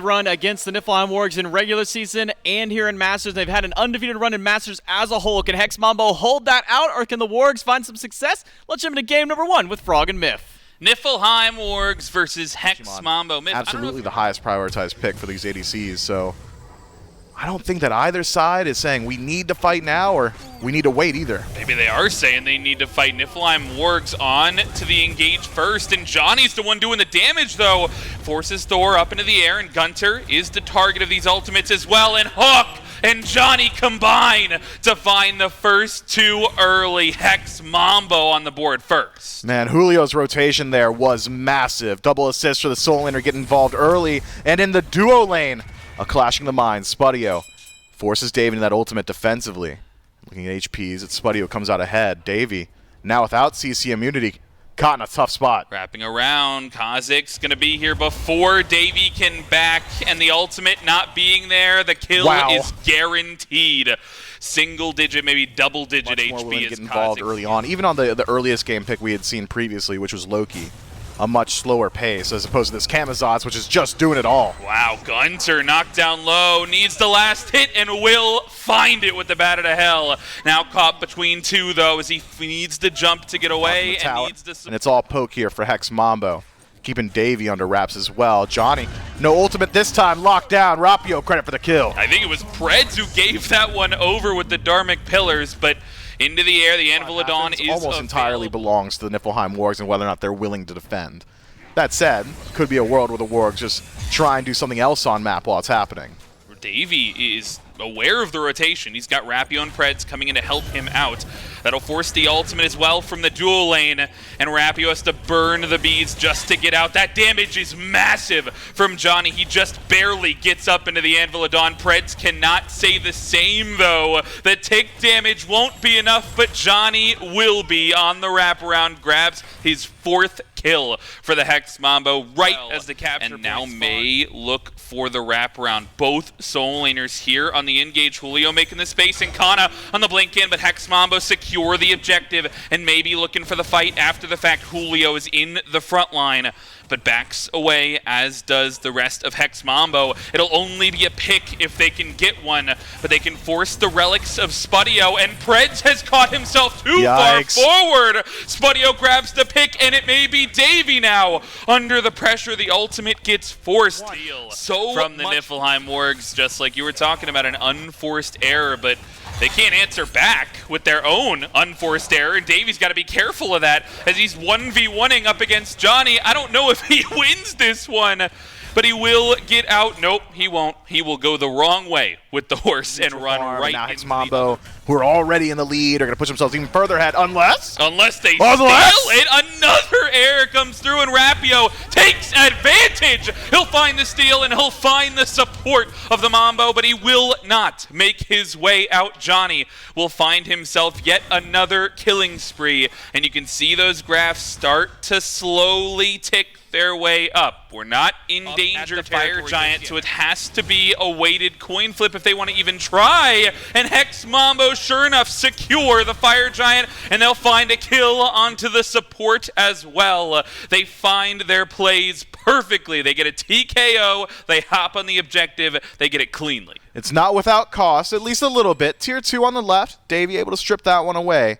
Run against the NIFLHEIM Wargs in regular season and here in Masters. They've had an undefeated run in Masters as a whole. Can Hex MAMBO hold that out, or can the Wargs find some success? Let's jump into game number 1 with Frog and Myth. NIFLHEIM Wargs versus Hex MAMBO. Myth, absolutely the highest prioritized pick for these ADCs, so I don't think that either side is saying we need to fight now or we need to wait either. Maybe they are saying they need to fight. NIFLHEIM Wargs on to the engage first, and Johnny's the one doing the damage though. Forces Thor up into the air, and Gunter is the target of these ultimates as well, and Hawk and Johnny combine to find the first 2 early. Hex MAMBO on the board first. Man, Julio's rotation there was massive. Double assist for the Soul Laner, get involved early, and in the duo lane, a clashing the minds. Spudio forces Davey into that ultimate defensively. Looking at HPs, it's Spudio comes out ahead. Davey, now without CC immunity, caught in a tough spot. Wrapping around, Kha'Zix's going to be here before Davey can back, and the ultimate not being there, the kill is guaranteed. Single digit, maybe double digit Much more HP willing to is get involved early on. Even on the earliest game pick we had seen previously, which was Loki. A much slower pace as opposed to this Camazotz, which is just doing it all. Wow, Gunter knocked down low, needs the last hit, and will find it with the bat of hell. Now caught between 2, though, as he needs to jump to get away and needs to... And it's all poke here for Hex MAMBO, keeping Davey under wraps as well. Johnny, no ultimate this time, locked down. Rapio, credit for the kill. I think it was Preds who gave that one over with the Dharmic Pillars, but... into the air, the Anvil of Dawn is almost entirely belongs to the NIFLHEIM Wargs and whether or not they're willing to defend. That said, could be a world where the Wargs just try and do something else on map while it's happening. Davey is aware of the rotation. He's got Rapio and Preds coming in to help him out. That'll force the ultimate as well from the dual lane, and Rapio has to burn the beads just to get out. That damage is massive from Johnny. He just barely gets up into the Anvil of Dawn. Preds cannot say the same, though. The tick damage won't be enough, but Johnny will be on the wraparound. Grabs his 4th kill for the Hex MAMBO right as the capture. And now may look for the wraparound. Both soul laners here on the engage. Julio making the space, and Kana on the blink in, but Hex MAMBO secure the objective and maybe looking for the fight after the fact. Julio is in the front line, but backs away, as does the rest of Hex MAMBO. It'll only be a pick if they can get one, but they can force the relics of Spudio, and Preds has caught himself too far forward. Spudio grabs the pick, and it may be Davey now. Under the pressure, the ultimate gets forced. So from the NIFLHEIM Wargs, just like you were talking about, an unforced error, but they can't answer back with their own unforced error, and Davey's got to be careful of that as he's 1v1ing up against Johnny. I don't know if he wins this one, but he will get out. Nope, he won't. He will go the wrong way with the horse and run right into Hex MAMBO, who are already in the lead, are going to push themselves even further ahead, unless they steal it. Another error comes through, and Rapio takes advantage. He'll find the steal, and he'll find the support of the Mambo, but he will not make his way out. Johnny will find himself yet another killing spree, and you can see those graphs start to slowly tick their way up. We're not in danger, Fire Giant, so it has to be a weighted coin flip if they want to even try. And Hex MAMBO, sure enough, secure the Fire Giant, and they'll find a kill onto the support as well. They find their plays perfectly. They get a TKO, they hop on the objective, they get it cleanly. It's not without cost, at least a little bit. Tier 2 on the left, Davey able to strip that one away.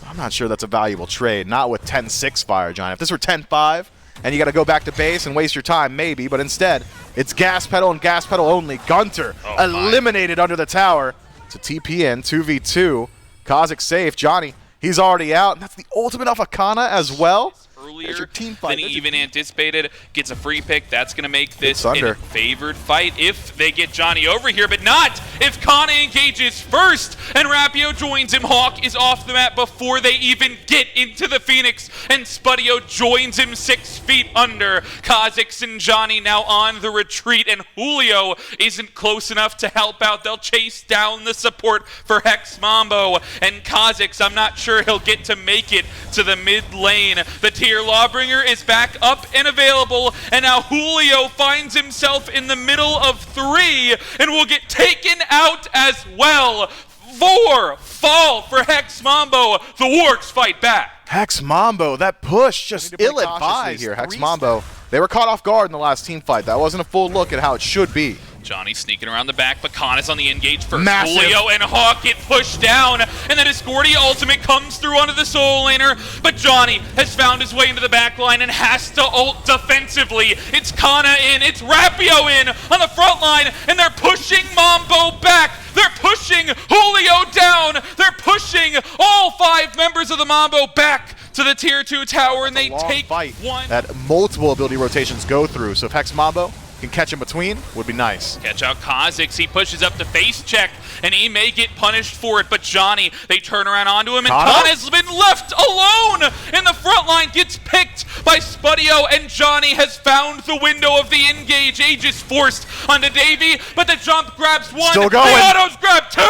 I'm not sure that's a valuable trade, not with 10-6 Fire Giant. If this were 10-5, and you got to go back to base and waste your time, maybe. But instead, it's gas pedal and gas pedal only. Gunter eliminated under the tower. It's a TP in, 2v2. Kha'Zix safe. Johnny, he's already out. And that's the ultimate off of Kana as well. Earlier than he even anticipated. Gets a free pick. That's going to make this a favored fight if they get Johnny over here, but not if Kana engages first and Rapio joins him. Hawk is off the map before they even get into the Phoenix, and Spudio joins him 6 feet under. Kha'Zix and Johnny now on the retreat, and Julio isn't close enough to help out. They'll chase down the support for Hex MAMBO, and Kha'Zix, I'm not sure he'll get to make it to the mid lane. The tier Lawbringer is back up and available, and now Julio finds himself in the middle of 3 and will get taken out as well. 4 fall for Hex MAMBO. The Wargs fight back. Hex MAMBO, that push just ill-advised here. Hex MAMBO, They were caught off guard in the last team fight. That wasn't a full look at how it should be. Johnny sneaking around the back, but Khan is on the engage first. Massive. Julio and Hawk get pushed down, and then Discordia ultimate comes through onto the Soul Laner, but Johnny has found his way into the back line and has to ult defensively. It's Kana in, it's Rapio in on the front line, and they're pushing MAMBO back. They're pushing Julio down. They're pushing all 5 members of the MAMBO back to the tier 2 tower, and they take one. That multiple ability rotations go through, so if Hex MAMBO can catch in between, would be nice. Catch out Kha'Zix, he pushes up to face check, and he may get punished for it, but Johnny, they turn around onto him, and Khan has been left alone in the front line, gets picked by Spudio, and Johnny has found the window of the engage. Aegis forced onto Davey, but the jump grabs 1, still going. The autos grab 2,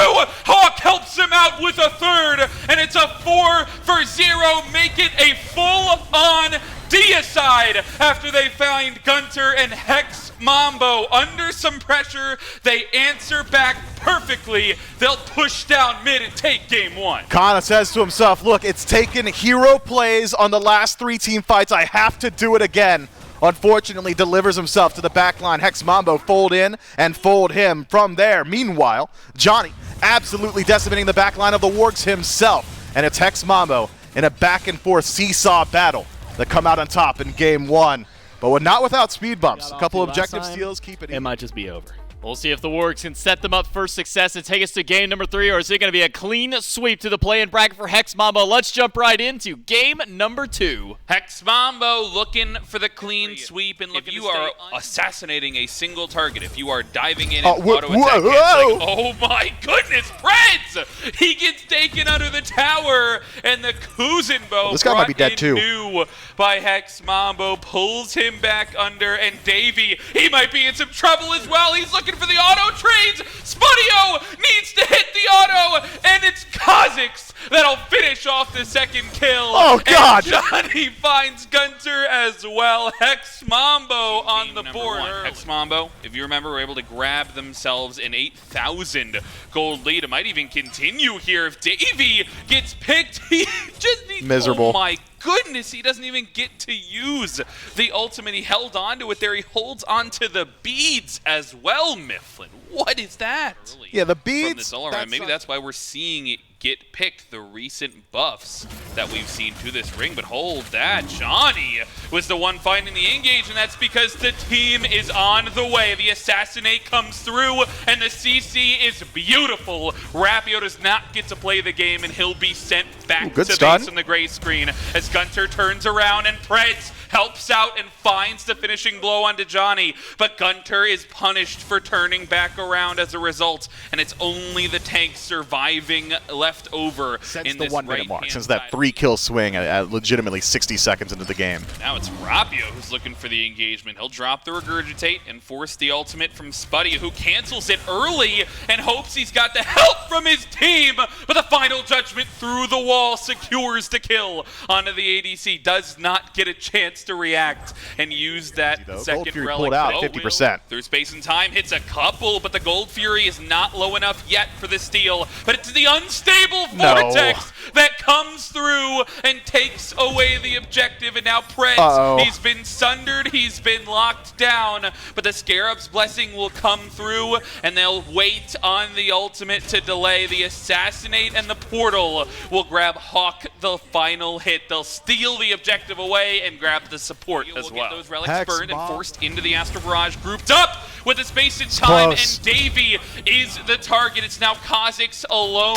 Hawk helps him out with a 3rd, and it's a 4-for-0, make it a full-on deicide after they find Gunter and Hex MAMBO under some pressure. They answer back perfectly. They'll push down mid and take game 1. Kana says to himself, look, it's taken hero plays on the last 3 team fights. I have to do it again. Unfortunately, delivers himself to the back line. Hex MAMBO fold in and fold him from there. Meanwhile, Johnny absolutely decimating the back line of the Wargs himself. And it's Hex MAMBO in a back and forth seesaw battle that come out on top in game 1. But not without speed bumps. A couple objective steals keep it. It might just be over. We'll see if the Wargs can set them up for success and take us to game number 3, or is it going to be a clean sweep to the play-in bracket for Hex MAMBO? Let's jump right into game number 2. Hex MAMBO looking for the clean sweep, and if you are assassinating a single target, if you are diving in and auto attack, like, oh my goodness, Preds! He gets taken under the tower, and the Kuzenbo, this guy might be dead too. New by Hex MAMBO, pulls him back under, and Davey, he might be in some trouble as well. He's looking for the auto trades. Spudio needs to hit the auto, and it's Kha'Zix that'll finish off the 2nd kill. Oh God! And Johnny finds Gunter as well. Hex MAMBO on the board. Hex MAMBO, if you remember, were able to grab themselves an 8,000 gold lead. It might even continue here if Davey gets picked. He just needs miserable. Oh my goodness, he doesn't even get to use the ultimate. He held on to it there. He holds on to the beads as well, Mifflin. What is that? Yeah, the beads. Maybe that's why we're seeing it get picked, the recent buffs that we've seen to this ring. But hold that, Johnny was the one finding the engage, and that's because the team is on the way. The assassinate comes through, and the CC is beautiful. Rapio does not get to play the game, and he'll be sent back to base on the gray screen as Gunter turns around, and Preds helps out and finds the finishing blow onto Johnny, but Gunter is punished for turning back around as a result, and it's only the tank surviving left over in this 1 minute mark, since that 3-kill swing at legitimately 60 seconds into the game. Now it's Rapio who's looking for the engagement. He'll drop the Regurgitate and force the ultimate from Spuddy, who cancels it early and hopes he's got the help from his team, but the final judgment through the wall secures the kill onto the ADC. Does not get a chance to react and use that second relic. Pulled out 50%. Through space and time, hits a couple, but the Gold Fury is not low enough yet for the steal. But it's the unstable Vortex that comes through and takes away the objective. And now Preds, he's been sundered, he's been locked down, but the Scarab's Blessing will come through, and they'll wait on the ultimate to delay. The Assassinate and the Portal will grab Hawk the final hit. They'll steal the objective away and grab the support as well. Get those relics burned and forced into the Astro Barrage, grouped up with the space and time, and Davey is the target. It's now Kha'Zix alone,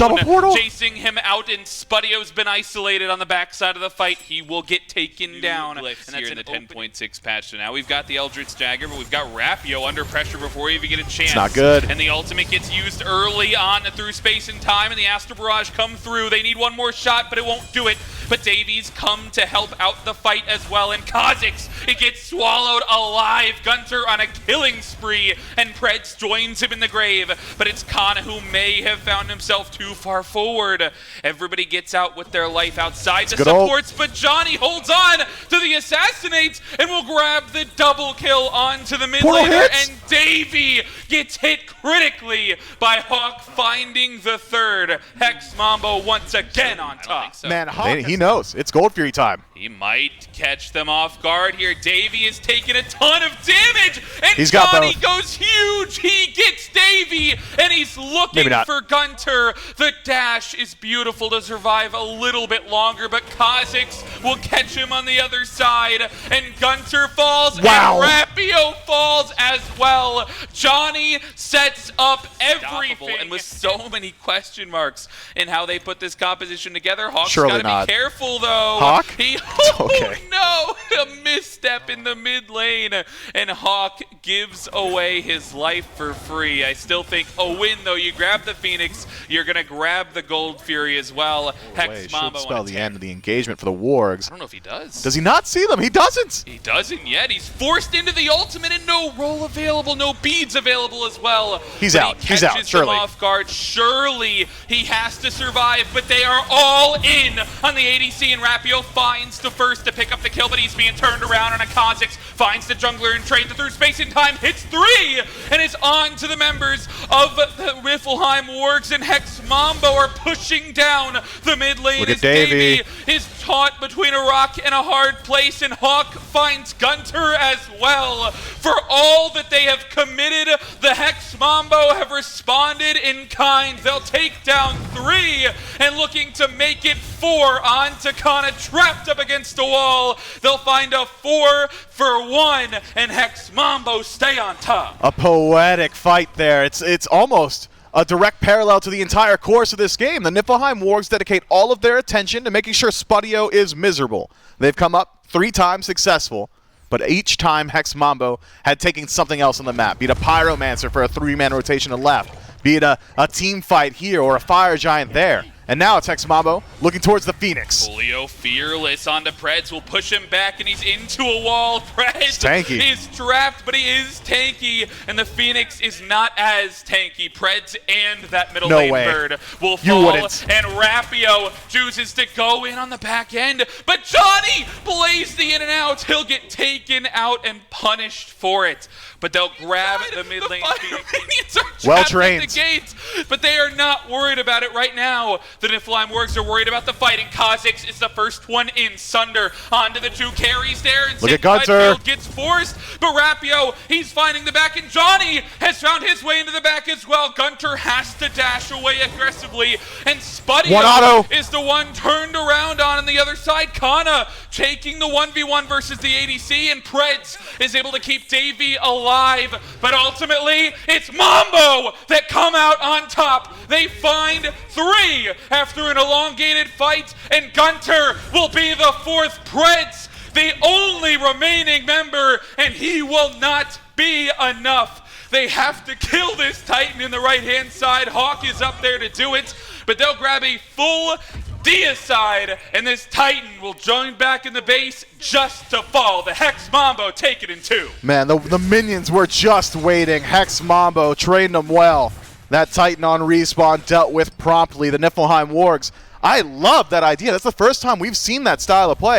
chasing him out, and Spudio's been isolated on the backside of the fight. He will get taken down, and that's here in the 10.6 patch. So now we've got the Eldritch Dagger, but we've got Rapio under pressure before we even get a chance. It's not good. And the ultimate gets used early on through space and time, and the Astro Barrage come through. They need one more shot, but it won't do it. But Davies come to help out the fight as well, and Kha'Zix, it gets swallowed alive. Gunter on a killing spree, and Preds joins him in the grave, but it's Kana who may have found himself too far forward. Everybody gets out with their life outside the supports, but Johnny holds on to the Assassinates and will grab the double kill onto the mid laner, and Davey gets hit critically by Hawk finding the 3rd. Hex MAMBO once again on top. Man, he knows. It's Gold Fury time. He might catch them off guard here. Davey is taking a ton of damage, and He's got Johnny both. goes huge. He gets Davey, and he's looking Maybe not. for Gunter. The dash is beautiful to survive a little bit longer, but Kha'Zix will catch him on the other side, and Gunter falls, Wow. and Rapio falls as well. Johnny sets up everything, and with so many question marks in how they put this composition together, Hawk's Surely got to not. be careful, though. Hawk? Oh, no! A misstep in the mid lane, and Hawk gives away his life for free. I still think a win, though. You grab the Phoenix, you're going to grab the Gold Fury as well. Hex Should Mambo spell on the attack. end of the engagement for the Wargs. I don't know if he does. Does he not see them? He doesn't. He doesn't yet. He's forced into the ultimate and no roll available, no beads available as well. He's But out. He He's out, catches them surely. off guard. Surely he has to survive, but they are all in on the ADC, and Rapio finds the first to pick up the kill, but he's being turned around on a Kha'Zix, finds the jungler and trades it through space and time, hits 3, and it's on to the members of the NIFLHEIM Wargs, and Hex Mambo are pushing down the mid lane. Look at as Davey. is caught between a rock and a hard place, and Hawk finds Gunter as well. For all that they have committed, the Hex Mambo have responded in kind. They'll take down 3 and looking to make it 4 on Takana, trapped up against the wall. They'll find a 4-for-1, and Hex Mambo stay on top. A poetic fight there. It's almost a direct parallel to the entire course of this game. The NIFLHEIM Wargs dedicate all of their attention to making sure Spudio is miserable. They've come up 3 times successful, but each time Hex Mambo had taken something else on the map. Be it a Pyromancer for a 3-man rotation to left, be it a team fight here or a Fire Giant there. And now it's Hex Mambo looking towards the Phoenix. Julio fearless onto Preds, will push him back, and he's into a wall. Preds tanky. is trapped, but he is tanky, and the Phoenix is not as tanky. Preds and that middle No lane way. bird will You fall, wouldn't. and Rapio chooses to go in on the back end, but Johnny plays the in and out. He'll get taken out and punished for it, but they'll grab the mid lane. Phoenix are trapped Well at trained. the gates, but they are not worried about it right now. The NIFLHEIM Wargs are worried about the fight, and Kha'Zix is the first one in. Sunder onto the 2 carries there, and Look at Sigmund Gunter. Field gets forced, but Rapio, he's finding the back, and Johnny has found his way into the back as well. Gunter has to dash away aggressively, and Spudio One auto. is the one turned around on the other side. Kana taking the 1v1 versus the ADC, and Preds is able to keep Davey alive, but ultimately it's Mambo that come out on top. They find 3 after an elongated fight, and Gunter will be the 4th. Preds, the only remaining member, and he will not be enough. They have to kill this Titan in the right-hand side. Hawk is up there to do it, but they'll grab a full deicide, and this Titan will join back in the base just to fall. The Hex Mambo take it in 2. Man, the minions were just waiting. Hex Mambo trained them well. That Titan on respawn dealt with promptly. The NIFLHEIM Wargs, I love that idea. That's the first time we've seen that style of play.